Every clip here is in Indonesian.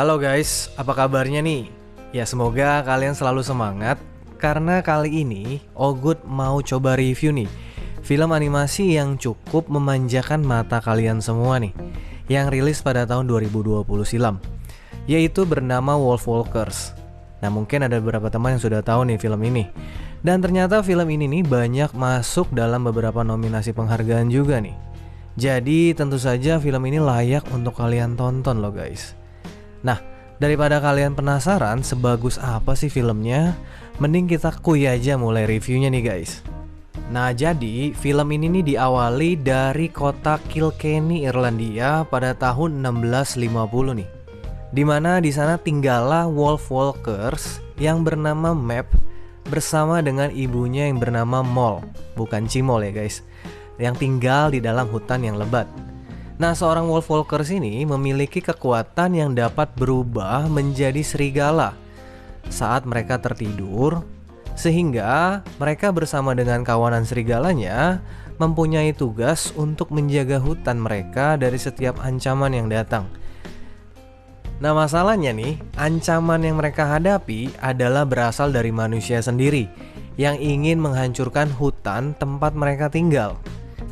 Halo guys, apa kabarnya nih? Ya semoga kalian selalu semangat karena kali ini Ogut mau coba review nih film animasi yang cukup memanjakan mata kalian semua nih, yang rilis pada tahun 2020 silam, yaitu bernama Wolfwalkers. Nah mungkin ada beberapa teman yang sudah tahu nih film ini. Dan ternyata film ini nih banyak masuk dalam beberapa nominasi penghargaan juga nih. Jadi tentu saja film ini layak untuk kalian tonton loh guys. Nah, daripada kalian penasaran sebagus apa sih filmnya, mending kita kuy aja mulai reviewnya nih guys. Nah, jadi film ini nih diawali dari kota Kilkenny, Irlandia pada tahun 1650 nih. Dimana di sana tinggallah Wolfwalkers yang bernama Map bersama dengan ibunya yang bernama Moll, bukan Cimol ya guys, yang tinggal di dalam hutan yang lebat. Nah, seorang Wolfwalkers ini memiliki kekuatan yang dapat berubah menjadi serigala saat mereka tertidur, sehingga mereka bersama dengan kawanan serigalanya mempunyai tugas untuk menjaga hutan mereka dari setiap ancaman yang datang. Nah, masalahnya nih, ancaman yang mereka hadapi adalah berasal dari manusia sendiri yang ingin menghancurkan hutan tempat mereka tinggal.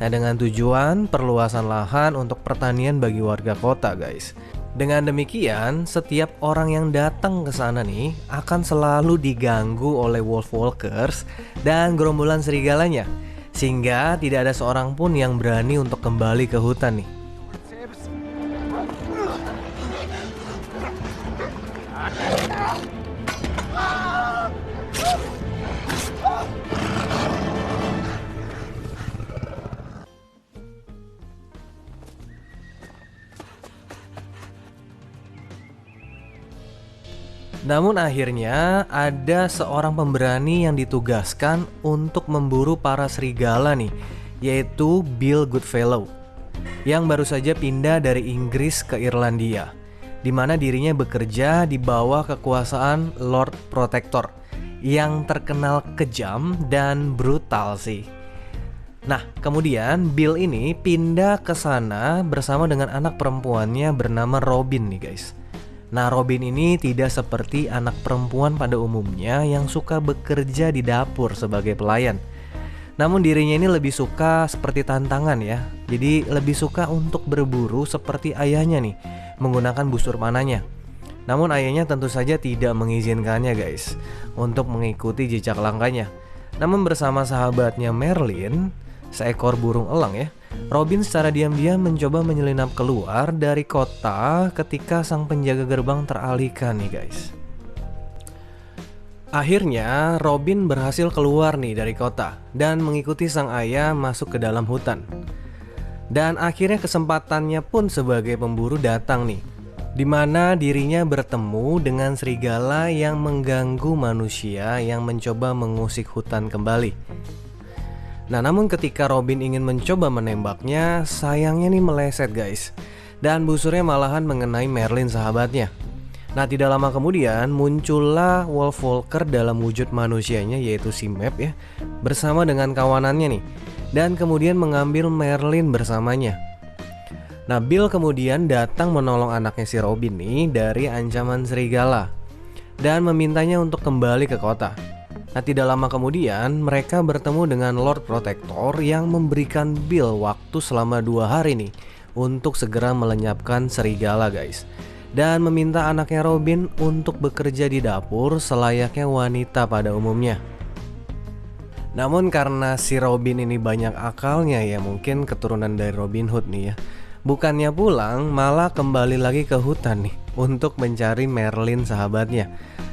Nah, dengan tujuan perluasan lahan untuk pertanian bagi warga kota, guys. Dengan demikian, setiap orang yang datang ke sana nih akan selalu diganggu oleh Wolfwalkers dan gerombolan serigalanya, sehingga tidak ada seorang pun yang berani untuk kembali ke hutan nih. Namun akhirnya ada seorang pemberani yang ditugaskan untuk memburu para serigala nih, yaitu Bill Goodfellow, yang baru saja pindah dari Inggris ke Irlandia, di mana dirinya bekerja di bawah kekuasaan Lord Protector yang terkenal kejam dan brutal sih. Nah, kemudian Bill ini pindah ke sana bersama dengan anak perempuannya bernama Robin nih guys. Nah, Robin ini tidak seperti anak perempuan pada umumnya yang suka bekerja di dapur sebagai pelayan. Namun dirinya ini lebih suka seperti tantangan ya. Jadi lebih suka untuk berburu seperti ayahnya nih, menggunakan busur panahnya. Namun ayahnya tentu saja tidak mengizinkannya guys untuk mengikuti jejak langkahnya. Namun bersama sahabatnya Merlin, seekor burung elang ya, Robin secara diam-diam mencoba menyelinap keluar dari kota ketika sang penjaga gerbang teralihkan nih guys. Akhirnya Robin berhasil keluar nih dari kota dan mengikuti sang ayah masuk ke dalam hutan. Dan akhirnya kesempatannya pun sebagai pemburu datang nih, di mana dirinya bertemu dengan serigala yang mengganggu manusia yang mencoba mengusik hutan kembali. Nah, namun ketika Robin ingin mencoba menembaknya, sayangnya nih meleset guys, dan busurnya malahan mengenai Merlin sahabatnya. Nah, tidak lama kemudian muncullah Wolfwalker dalam wujud manusianya, yaitu si Map ya, bersama dengan kawanannya nih, dan kemudian mengambil Merlin bersamanya. Nah, Bill kemudian datang menolong anaknya si Robin nih dari ancaman serigala dan memintanya untuk kembali ke kota. Nah, tidak lama kemudian mereka bertemu dengan Lord Protector yang memberikan Bill waktu selama 2 hari nih untuk segera melenyapkan serigala guys, dan meminta anaknya Robin untuk bekerja di dapur selayaknya wanita pada umumnya. Namun karena si Robin ini banyak akalnya ya, mungkin keturunan dari Robin Hood nih ya, bukannya pulang malah kembali lagi ke hutan nih untuk mencari Merlin sahabatnya.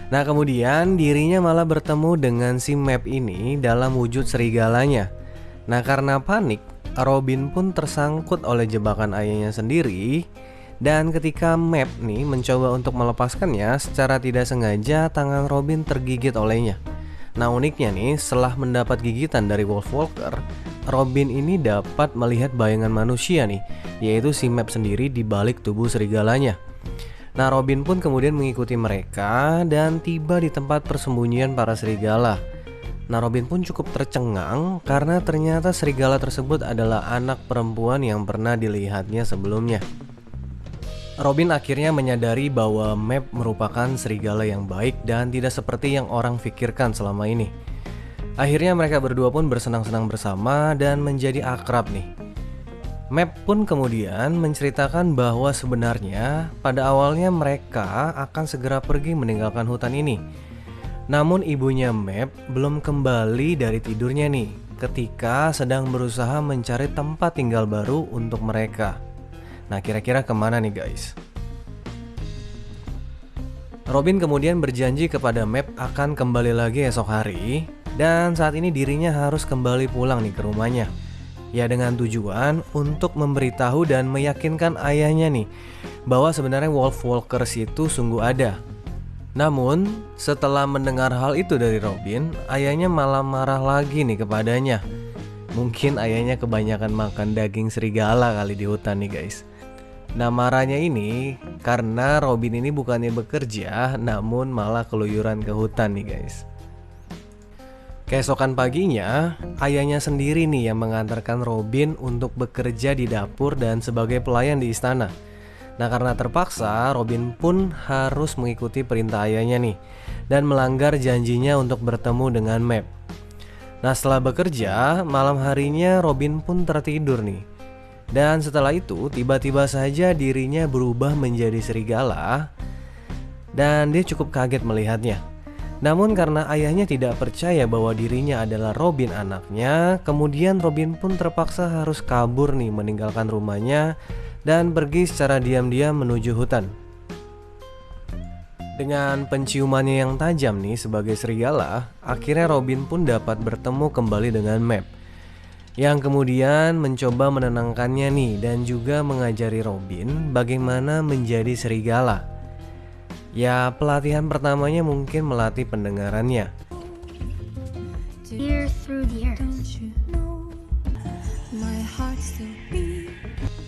Nah, kemudian dirinya malah bertemu dengan si Map ini dalam wujud serigalanya. Nah, karena panik, Robin pun tersangkut oleh jebakan ayahnya sendiri. Dan ketika Map nih mencoba untuk melepaskannya, secara tidak sengaja tangan Robin tergigit olehnya. Nah, uniknya nih, setelah mendapat gigitan dari Wolfwalker, Robin ini dapat melihat bayangan manusia nih, yaitu si Map sendiri di balik tubuh serigalanya. Nah, Robin pun kemudian mengikuti mereka dan tiba di tempat persembunyian para serigala. Nah, Robin pun cukup tercengang karena ternyata serigala tersebut adalah anak perempuan yang pernah dilihatnya sebelumnya. Robin akhirnya menyadari bahwa Map merupakan serigala yang baik dan tidak seperti yang orang pikirkan selama ini. Akhirnya mereka berdua pun bersenang-senang bersama dan menjadi akrab nih. Map pun kemudian menceritakan bahwa sebenarnya pada awalnya mereka akan segera pergi meninggalkan hutan ini. Namun ibunya Map belum kembali dari tidurnya nih ketika sedang berusaha mencari tempat tinggal baru untuk mereka. Nah, kira-kira kemana nih guys? Robin kemudian berjanji kepada Map akan kembali lagi esok hari, dan saat ini dirinya harus kembali pulang nih ke rumahnya. Ya, dengan tujuan untuk memberitahu dan meyakinkan ayahnya nih bahwa sebenarnya Wolf Walkers itu sungguh ada. Namun setelah mendengar hal itu dari Robin, ayahnya malah marah lagi nih kepadanya. Mungkin ayahnya kebanyakan makan daging serigala kali di hutan nih guys. Nah, marahnya ini karena Robin ini bukannya bekerja, namun malah keluyuran ke hutan nih guys. Keesokan paginya, ayahnya sendiri nih yang mengantarkan Robin untuk bekerja di dapur dan sebagai pelayan di istana. Nah, karena terpaksa, Robin pun harus mengikuti perintah ayahnya nih dan melanggar janjinya untuk bertemu dengan Map. Nah, setelah bekerja, malam harinya Robin pun tertidur nih. Dan setelah itu, tiba-tiba saja dirinya berubah menjadi serigala dan dia cukup kaget melihatnya. Namun karena ayahnya tidak percaya bahwa dirinya adalah Robin anaknya, kemudian Robin pun terpaksa harus kabur nih meninggalkan rumahnya dan pergi secara diam-diam menuju hutan. Dengan penciumannya yang tajam nih sebagai serigala, akhirnya Robin pun dapat bertemu kembali dengan Map, yang kemudian mencoba menenangkannya nih dan juga mengajari Robin bagaimana menjadi serigala. Ya, pelatihan pertamanya mungkin melatih pendengarannya.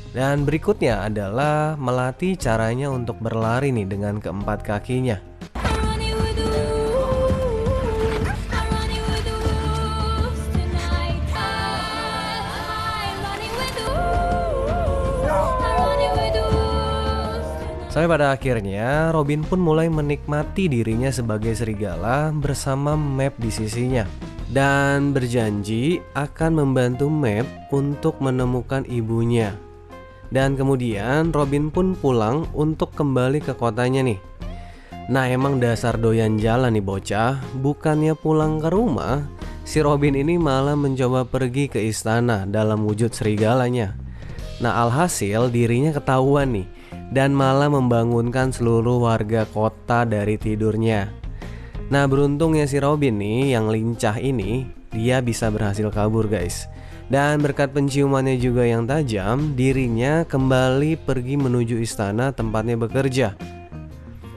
Dan berikutnya adalah melatih caranya untuk berlari nih dengan keempat kakinya. Sampai pada akhirnya Robin pun mulai menikmati dirinya sebagai serigala bersama Map di sisinya, dan berjanji akan membantu Map untuk menemukan ibunya. Dan kemudian Robin pun pulang untuk kembali ke kotanya nih. Nah, emang dasar doyan jalan nih bocah, bukannya pulang ke rumah, si Robin ini malah mencoba pergi ke istana dalam wujud serigalanya. Nah, alhasil dirinya ketahuan nih dan malah membangunkan seluruh warga kota dari tidurnya. Nah, beruntungnya si Robin nih yang lincah ini, dia bisa berhasil kabur guys. Dan berkat penciumannya juga yang tajam, dirinya kembali pergi menuju istana tempatnya bekerja.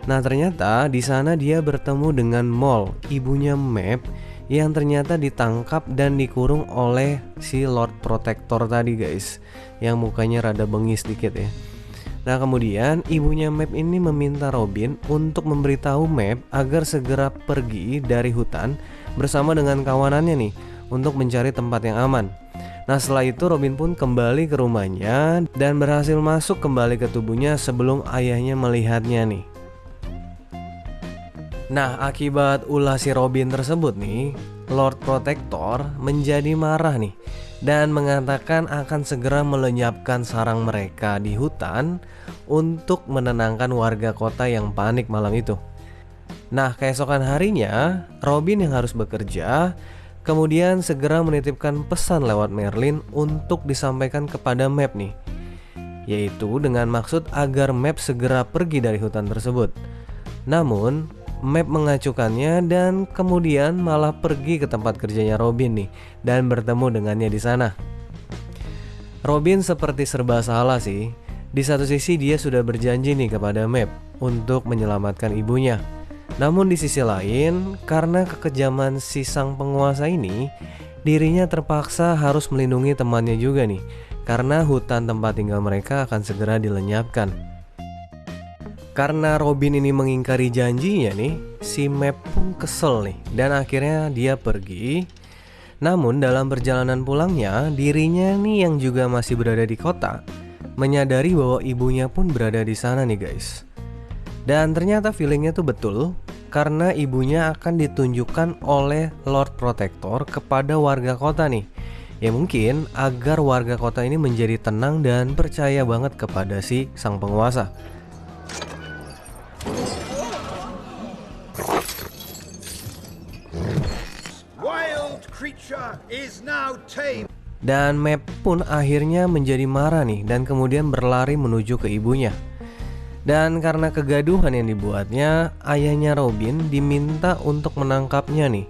Nah, ternyata di sana dia bertemu dengan Mol, ibunya Map, yang ternyata ditangkap dan dikurung oleh si Lord Protector tadi guys, yang mukanya rada bengis dikit ya. Nah, kemudian ibunya Map ini meminta Robin untuk memberitahu Map agar segera pergi dari hutan bersama dengan kawanannya nih untuk mencari tempat yang aman. Nah, setelah itu Robin pun kembali ke rumahnya dan berhasil masuk kembali ke tubuhnya sebelum ayahnya melihatnya nih. Nah, akibat ulah si Robin tersebut nih, Lord Protector menjadi marah nih dan mengatakan akan segera melenyapkan sarang mereka di hutan untuk menenangkan warga kota yang panik malam itu. Nah, keesokan harinya Robin yang harus bekerja kemudian segera menitipkan pesan lewat Merlin untuk disampaikan kepada Map nih, yaitu dengan maksud agar Map segera pergi dari hutan tersebut. Namun Map mengacukannya dan kemudian malah pergi ke tempat kerjanya Robin nih dan bertemu dengannya di sana. Robin seperti serba salah sih. Di satu sisi dia sudah berjanji nih kepada Map untuk menyelamatkan ibunya. Namun di sisi lain, karena kekejaman si sang penguasa ini, dirinya terpaksa harus melindungi temannya juga nih, karena hutan tempat tinggal mereka akan segera dilenyapkan. Karena Robin ini mengingkari janjinya nih, si Map pun kesel nih dan akhirnya dia pergi. Namun dalam perjalanan pulangnya, dirinya nih yang juga masih berada di kota, menyadari bahwa ibunya pun berada di sana nih guys. Dan ternyata feelingnya tuh betul, karena ibunya akan ditunjukkan oleh Lord Protector kepada warga kota nih. Ya mungkin agar warga kota ini menjadi tenang dan percaya banget kepada si sang penguasa. Wild creature is now tame. Dan Map pun akhirnya menjadi marah nih dan kemudian berlari menuju ke ibunya. Dan karena kegaduhan yang dibuatnya, ayahnya Robin diminta untuk menangkapnya nih.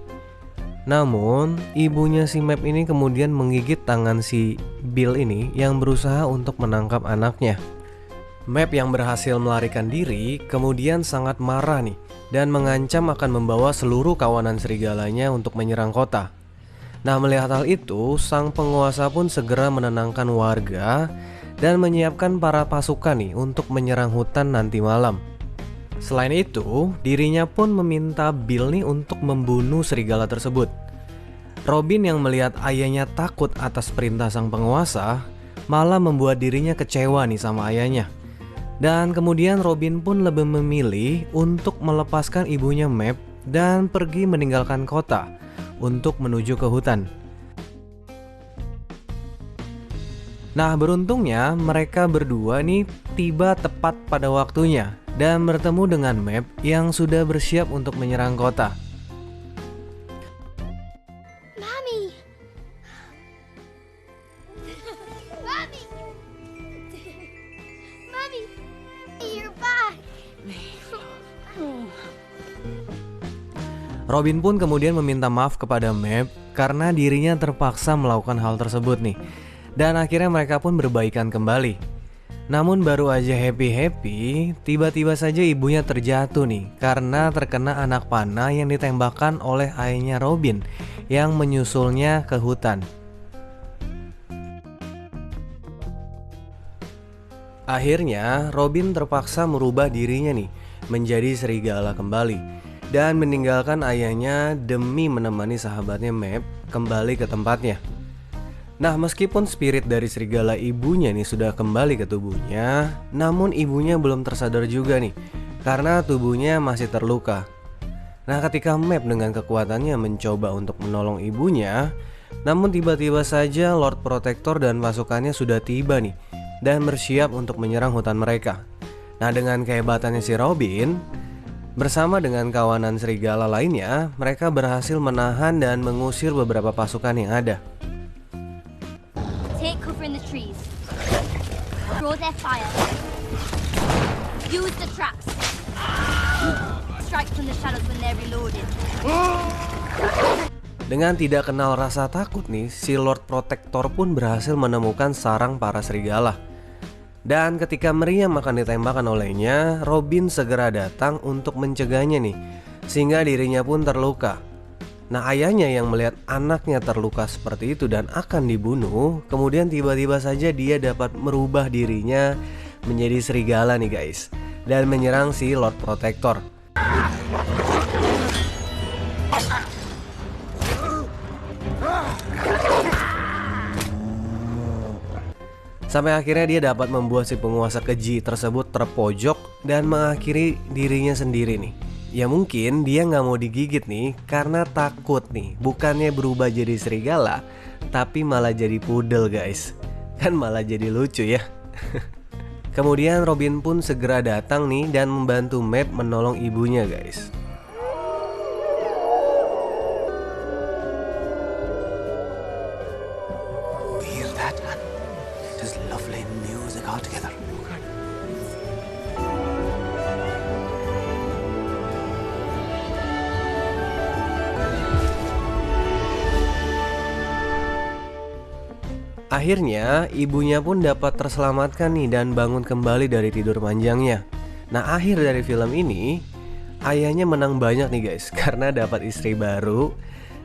Namun, ibunya si Map ini kemudian menggigit tangan si Bill ini yang berusaha untuk menangkap anaknya. Map yang berhasil melarikan diri kemudian sangat marah nih dan mengancam akan membawa seluruh kawanan serigalanya untuk menyerang kota. Nah, melihat hal itu, sang penguasa pun segera menenangkan warga dan menyiapkan para pasukan nih untuk menyerang hutan nanti malam. Selain itu, dirinya pun meminta Bill nih untuk membunuh serigala tersebut. Robin yang melihat ayahnya takut atas perintah sang penguasa, malah membuat dirinya kecewa nih sama ayahnya. Dan kemudian Robin pun lebih memilih untuk melepaskan ibunya Map dan pergi meninggalkan kota untuk menuju ke hutan. Nah, beruntungnya mereka berdua nih tiba tepat pada waktunya dan bertemu dengan Map yang sudah bersiap untuk menyerang kota. Mommy! Mommy! Mommy! You're back! Robin pun kemudian meminta maaf kepada Map karena dirinya terpaksa melakukan hal tersebut nih. Dan akhirnya mereka pun berbaikan kembali. Namun baru aja happy-happy, tiba-tiba saja ibunya terjatuh nih karena terkena anak panah yang ditembakkan oleh ayahnya Robin yang menyusulnya ke hutan. Akhirnya Robin terpaksa merubah dirinya nih menjadi serigala kembali dan meninggalkan ayahnya demi menemani sahabatnya Map kembali ke tempatnya. Nah, meskipun spirit dari serigala ibunya nih sudah kembali ke tubuhnya, namun ibunya belum tersadar juga nih karena tubuhnya masih terluka. Nah, ketika Map dengan kekuatannya mencoba untuk menolong ibunya, namun tiba-tiba saja Lord Protector dan pasukannya sudah tiba nih dan bersiap untuk menyerang hutan mereka. Nah, dengan kehebatannya si Robin, bersama dengan kawanan serigala lainnya, mereka berhasil menahan dan mengusir beberapa pasukan yang ada. Take cover in the trees. Draw their fire. Use the traps. Strike from the shadows when they're reloaded. Dengan tidak kenal rasa takut nih, si Lord Protector pun berhasil menemukan sarang para serigala. Dan ketika Meriam akan ditembakkan olehnya, Robin segera datang untuk mencegahnya nih, sehingga dirinya pun terluka. Nah, ayahnya yang melihat anaknya terluka seperti itu dan akan dibunuh, kemudian tiba-tiba saja dia dapat merubah dirinya menjadi serigala nih guys, dan menyerang si Lord Protector. Sampai akhirnya dia dapat membuat si penguasa keji tersebut terpojok dan mengakhiri dirinya sendiri nih. Ya mungkin dia nggak mau digigit nih karena takut nih, bukannya berubah jadi serigala, tapi malah jadi pudel guys. Kan malah jadi lucu ya. Kemudian Robin pun segera datang nih dan membantu Map menolong ibunya guys. Hear that? Just lovely music altogether. Akhirnya ibunya pun dapat terselamatkan nih dan bangun kembali dari tidur panjangnya. Nah, akhir dari film ini, ayahnya menang banyak nih guys karena dapat istri baru.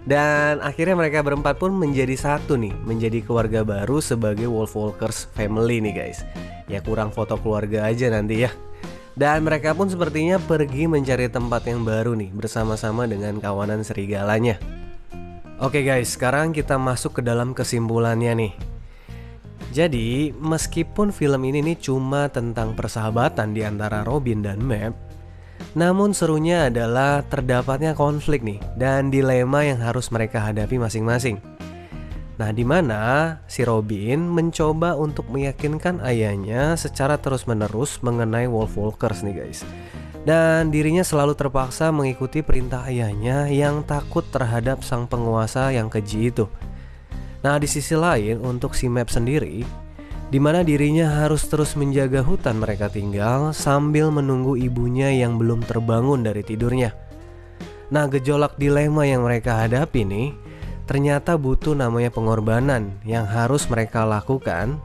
Dan akhirnya mereka berempat pun menjadi satu nih, menjadi keluarga baru sebagai Wolfwalkers family nih guys. Ya kurang foto keluarga aja nanti ya. Dan mereka pun sepertinya pergi mencari tempat yang baru nih bersama-sama dengan kawanan serigalanya. Oke guys, sekarang kita masuk ke dalam kesimpulannya nih. Jadi, meskipun film ini nih cuma tentang persahabatan di antara Robin dan Mab, namun serunya adalah terdapatnya konflik nih dan dilema yang harus mereka hadapi masing-masing. Nah, di mana si Robin mencoba untuk meyakinkan ayahnya secara terus-menerus mengenai Wolf Walkers nih guys. Dan dirinya selalu terpaksa mengikuti perintah ayahnya yang takut terhadap sang penguasa yang keji itu. Nah, di sisi lain untuk si Mab sendiri, di mana dirinya harus terus menjaga hutan mereka tinggal sambil menunggu ibunya yang belum terbangun dari tidurnya. Nah, gejolak dilema yang mereka hadapi nih ternyata butuh namanya pengorbanan yang harus mereka lakukan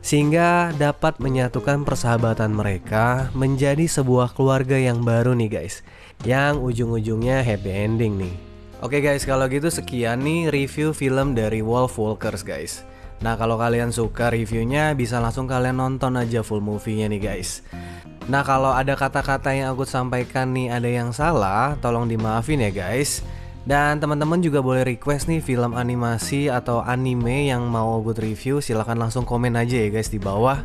sehingga dapat menyatukan persahabatan mereka menjadi sebuah keluarga yang baru nih guys, yang ujung-ujungnya happy ending nih. Oke guys, kalau gitu sekian nih review film dari Wolf Walkers guys. Nah, kalau kalian suka reviewnya bisa langsung kalian nonton aja full movie-nya nih guys. Nah, kalau ada kata-kata yang aku sampaikan nih ada yang salah, tolong dimaafin ya guys. Dan teman-teman juga boleh request nih film animasi atau anime yang mau Ogut review, silahkan langsung komen aja ya guys di bawah.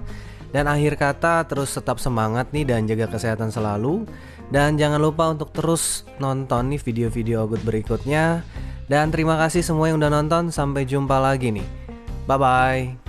Dan akhir kata, terus tetap semangat nih dan jaga kesehatan selalu. Dan jangan lupa untuk terus nonton nih video-video Ogut berikutnya. Dan terima kasih semua yang udah nonton, sampai jumpa lagi nih. Bye bye.